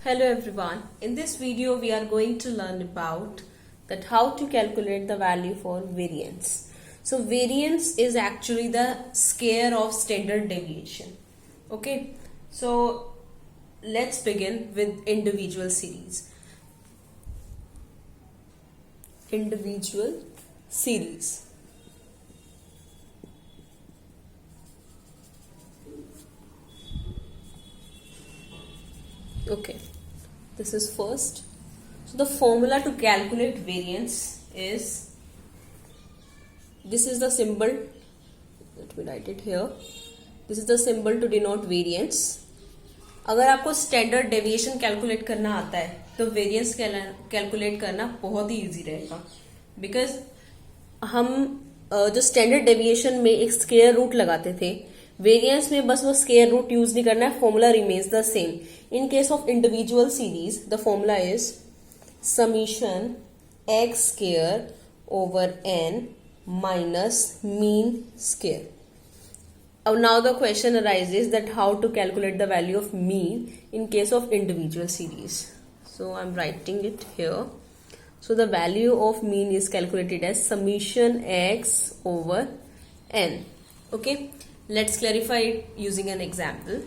Hello everyone. In this video we are going to learn about that how to calculate the value for variance. So variance is actually the square of standard deviation. Okay. So let's begin with individual series. Individual series. Okay, this is first. So the formula to calculate variance is, this is the symbol, let me write it here. This is the symbol to denote variance. अगर आपको standard deviation calculate करना आता है तो variance calculate करना बहुत ही easy रहेगा, because हम जो स्टैंडर्ड डेविएशन में एक स्क्वायर रूट लगाते थे, वेरिएंस में बस वो स्क्वायर रूट यूज नहीं करना है, formula remains the same. In case of individual series, the formula is summation x square over n minus mean square. Now the question arises that how to calculate the value of mean in case of individual series. So I'm writing it here. So the value of mean is calculated as summation x over n. Okay, let's clarify it using an example.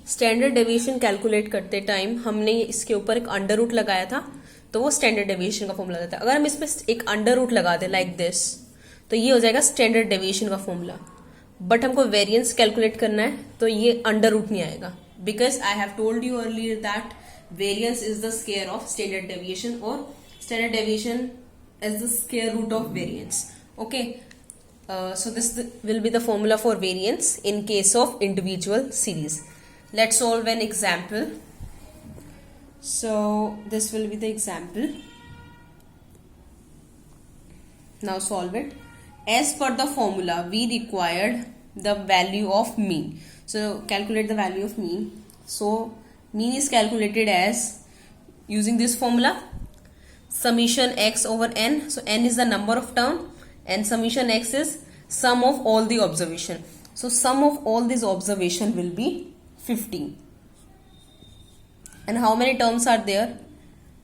Standard deviation calculate करते time हमने इसके ऊपर एक under root लगाया था, तो वो standard deviation का फॉर्मूला देता है. अगर हम इस पे एक अंडर रूट लगा दें लाइक दिस, तो ये हो जाएगा स्टैंडर्ड डेविएशन का फॉर्मूला. बट हमको वेरिएंस कैलकुलेट करना है तो ये अंडर रूट नहीं आएगा, because I have told you earlier that variance is the square of standard deviation और standard deviation is the square root of variance. Okay, so this will be the formula for variance in case of individual series. Let's solve an example. So this will be the example. Now solve it. As per the formula, we required the value of mean. So calculate the value of mean. So mean is calculated as using this formula, summation x over n. So n is the number of term and summation x is sum of all the observation. So sum of all these observation will be 15. And how many terms are there?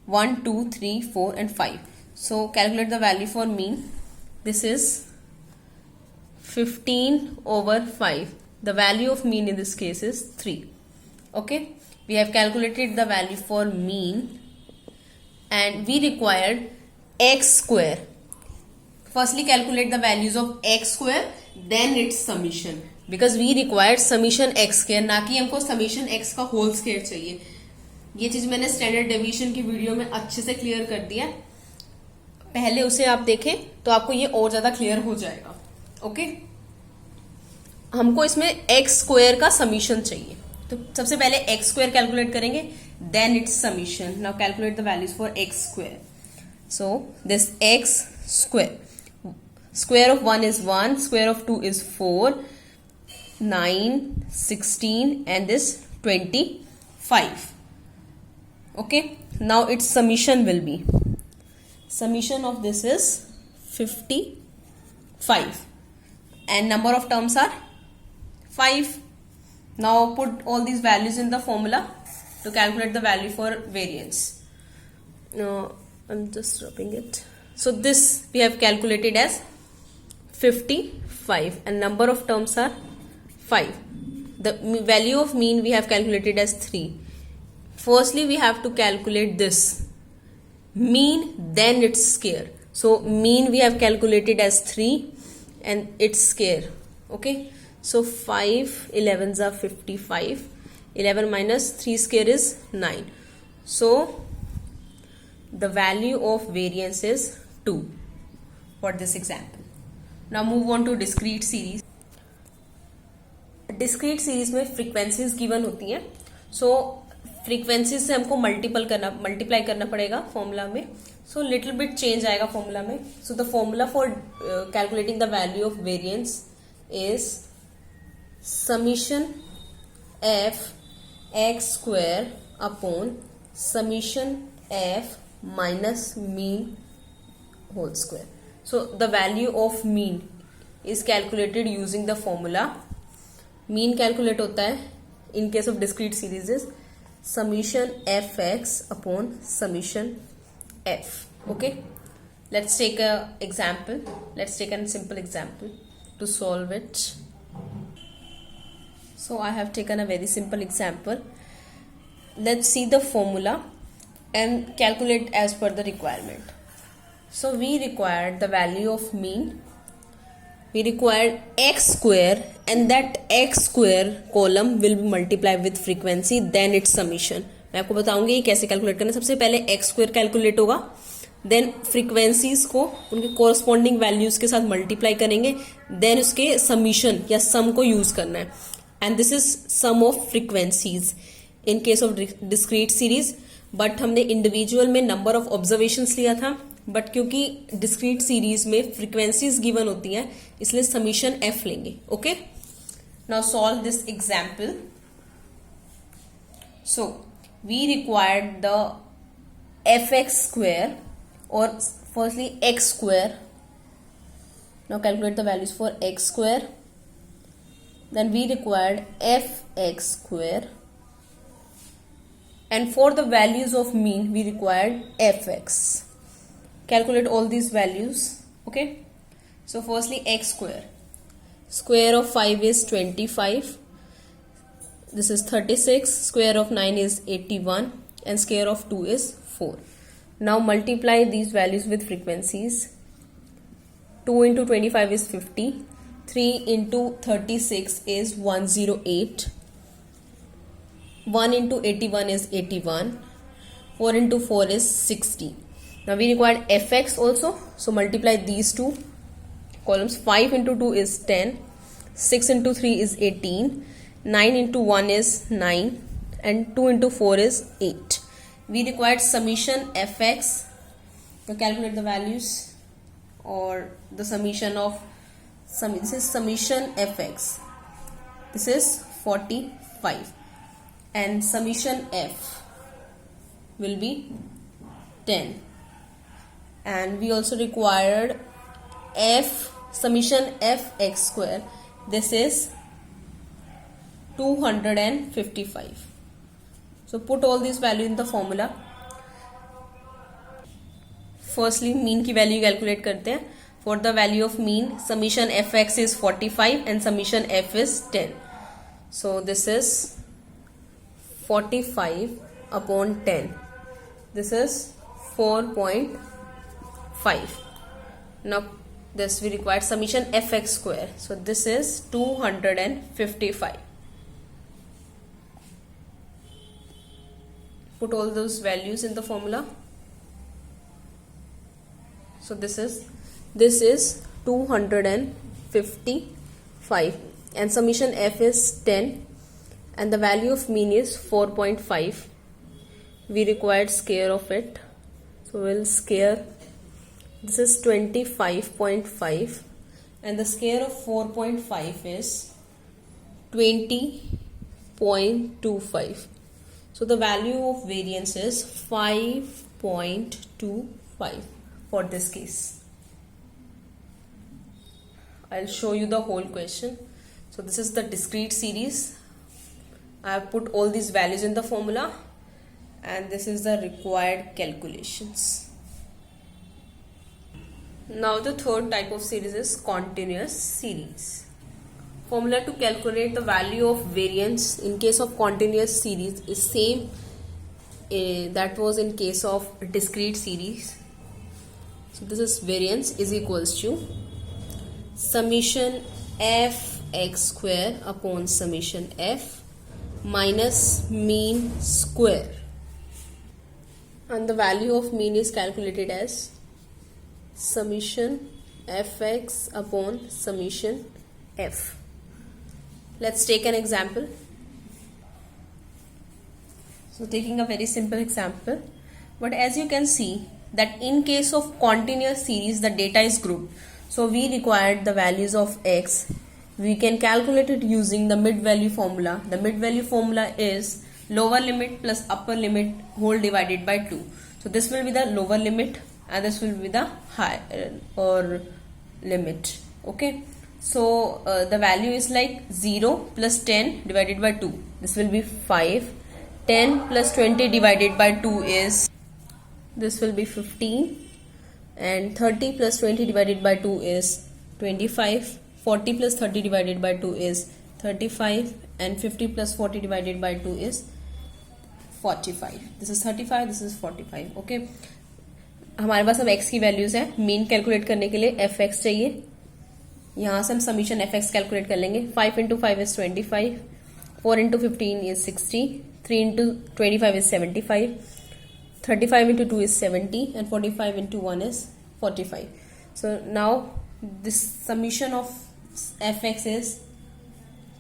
1, 2, 3, 4 and 5. So calculate the value for mean. This is 15 over 5. The value of mean in this case is 3. Okay, we have calculated the value for mean and we required x square. Firstly calculate the values of x square, then its summation, because we required summation x square, ना कि हमको summation x का whole square चाहिए. ये चीज मैंने standard deviation की video में अच्छे से क्लियर कर दिया, पहले उसे आप देखें तो आपको ये और ज्यादा क्लियर हो जाएगा. ओके, हमको इसमें एक्स स्क्वायर का समीशन चाहिए, तो सबसे पहले एक्स स्क्वायर कैलकुलेट करेंगे, then it's summation. Now calculate the values for x square. So this x square, square of 1 is 1, square of 2 is 4, 9, 16 and this 25. Okay, now its summation will be, summation of this is 55 and number of terms are 5. Now put all these values in the formula to calculate the value for variance. I'm just rubbing it. So this we have calculated as 55 and number of terms are 5. The value of mean we have calculated as 3. Firstly we have to calculate this mean, then its square. So mean we have calculated as 3 and its square. Okay, so 5 11s are 55. 11 minus 3 square is 9. So the value of variance is 2 for this example. Now move on to discrete series. Discrete series में frequencies given होती हैं, सो frequencies से हमको multiply करना पड़ेगा formula में. सो little bit change आएगा फॉर्मूला में. So the formula for calculating the value of variance is summation f x square upon summation f minus mean whole square. So the value of mean is calculated using the formula. Mean calculate होता है in case of discrete series is summation fx upon summation f. Okay, let's take a example. Let's take a simple example to solve it. So I have taken a very simple example. Let's see the formula and calculate as per the requirement. So we required the value of mean. We required x square, and that x square column will be multiplied with frequency, then its summation. मैं आपको बताऊंगी ये कैसे calculate करना है. सबसे पहले x square calculate होगा, देन फ्रीक्वेंसीज को उनके कोरस्पॉन्डिंग वैल्यूज के साथ मल्टीप्लाई करेंगे, देन उसके समीशन या सम को यूज करना है. And this is sum of frequencies in case of discrete series. But हमने इंडिविजुअल में नंबर ऑफ ऑब्जर्वेशंस लिया था, बट क्योंकि डिस्क्रीट सीरीज में फ्रीक्वेंसीज गिवन होती हैं इसलिए समीशन एफ लेंगे. Okay, now solve this example. So we required the F X square और firstly X square. Now calculate the values for X square. Then we required F X square, and for the values of mean we required fx. Calculate all these values. Okay, so firstly x square. Square of 5 is 25. This is 36. Square of 9 is 81, and square of 2 is 4. Now multiply these values with frequencies. 2 into 25 is 50. 3 into 36 is 108. 1 into 81 is 81. 4 into 4 is 60. Now we required fx also, so multiply these two columns. 5 into 2 is 10. 6 into 3 is 18. 9 into 1 is 9, and 2 into 4 is 8. We required summation fx. So calculate the values, or the summation of this is summation fx. This is 45. And summation f will be 10. And we also required f summation f x square. This is 255. So put all these values in the formula. Firstly mean की value calculate करते हैं. For the value of mean, summation fx is 45 and summation f is 10. So this is 45 upon 10. This is 4.5. Now this we require summation fx square. So this is 255. Put all those values in the formula. So this is 255, and summation f is 10. And the value of mean is 4.5. We required square of it, so we'll square. This is 25.5, and the square of 4.5 is 20.25. So the value of variance is 5.25 for this case. I'll show you the whole question. So this is the discrete series. I have put all these values in the formula, and this is the required calculations. Now the third type of series is continuous series. Formula to calculate the value of variance in case of continuous series is same that was in case of discrete series. So this is variance is equals to summation f x square upon summation f minus mean square, and the value of mean is calculated as summation fx upon summation f. Let's take an example. So taking a very simple example, but as you can see that in case of continuous series the data is grouped, so we required the values of x. We can calculate it using the mid value formula. The mid value formula is lower limit plus upper limit whole divided by 2. So this will be the lower limit and this will be the higher or limit. Okay, so the value is like 0 plus 10 divided by 2. This will be 5. 10 plus 20 divided by 2 is, this will be 15, and 30 plus 20 divided by 2 is 25, 40 plus 30 divided by 2 is 35, and 50 plus 40 divided by 2 is 45. This is 35, this is 45. Okay, हमारे पास अब x की values है. Mean calculate करने के लिए fx चाहिए. यहाँ से हम समीशन fx कैलकुलेट कर लेंगे. 5 into 5 is 25, 4 into 15 is 60, 3 into 25 is 75, 35 into 2 is 70, and 45 into 1 is 45. So now this summation of fx is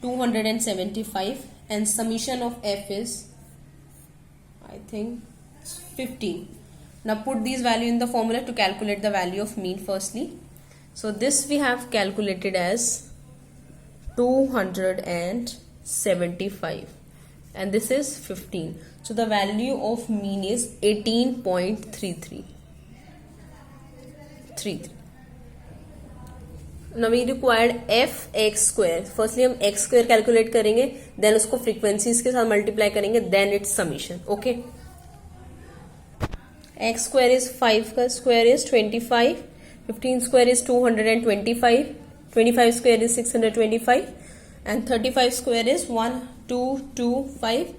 275, and summation of f is, I think, 15. Now put these value in the formula to calculate the value of mean firstly. So this we have calculated as 275, and this is 15. So the value of mean is 18.33. Now we required fx square. Firstly हम x square calculate करेंगे, then उसको frequencies के साथ multiply करेंगे, then its summation. Okay. x square is 5 का square is 25, 15 square is 225, 25 square is 625, and 35 square is 1225,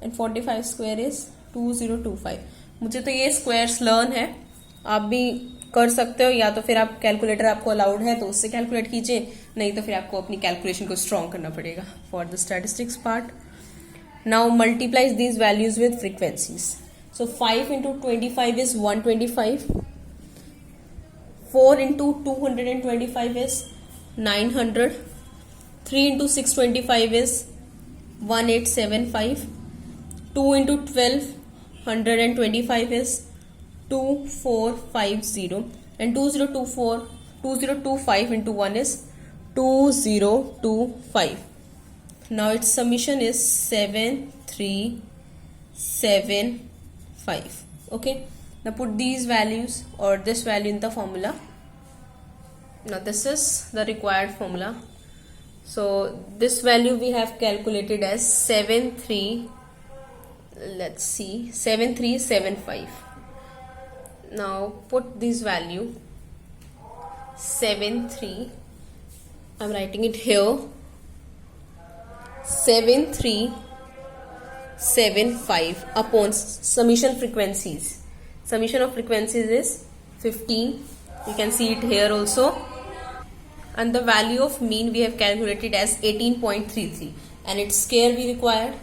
and 45 square is 2025. मुझे तो ये squares learn है, आप भी कर सकते हो, या तो फिर आप कैलकुलेटर आपको अलाउड है तो उससे कैलकुलेट कीजिए, नहीं तो फिर आपको अपनी कैलकुलेशन को स्ट्रॉन्ग करना पड़ेगा. For the statistics part, now multiplies these values with frequencies. So 5 into 25 is 125, 4 into 225 is 900, 3 into 625 is 1875, 2 into 12 125 is 2450, and 2025 into 1 is 2025. Now its summation is 7375. Okay, now put these values or this value in the formula. Now this is the required formula. So this value we have calculated as 7375. Now put this value 73, I'm writing it here, 7375 upon summation frequencies. Summation of frequencies is 15, you can see it here also, and the value of mean we have calculated as 18.33, and its square we required,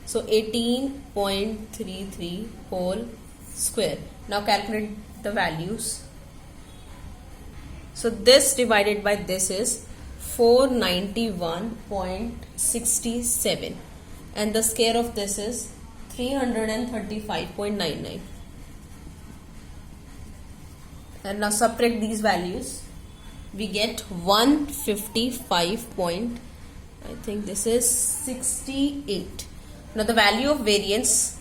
so 18.33 whole square. Now calculate the values. So this divided by this is 491.67, and the square of this is 335.99. And now subtract these values, we get 155. I think this is 68. Now the value of variance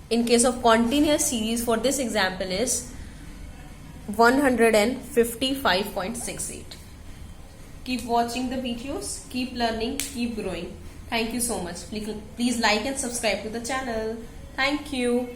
in case of continuous series for this example is 155.68. Keep watching the videos, keep learning, keep growing. Thank you so much. Please like and subscribe to the channel. Thank you.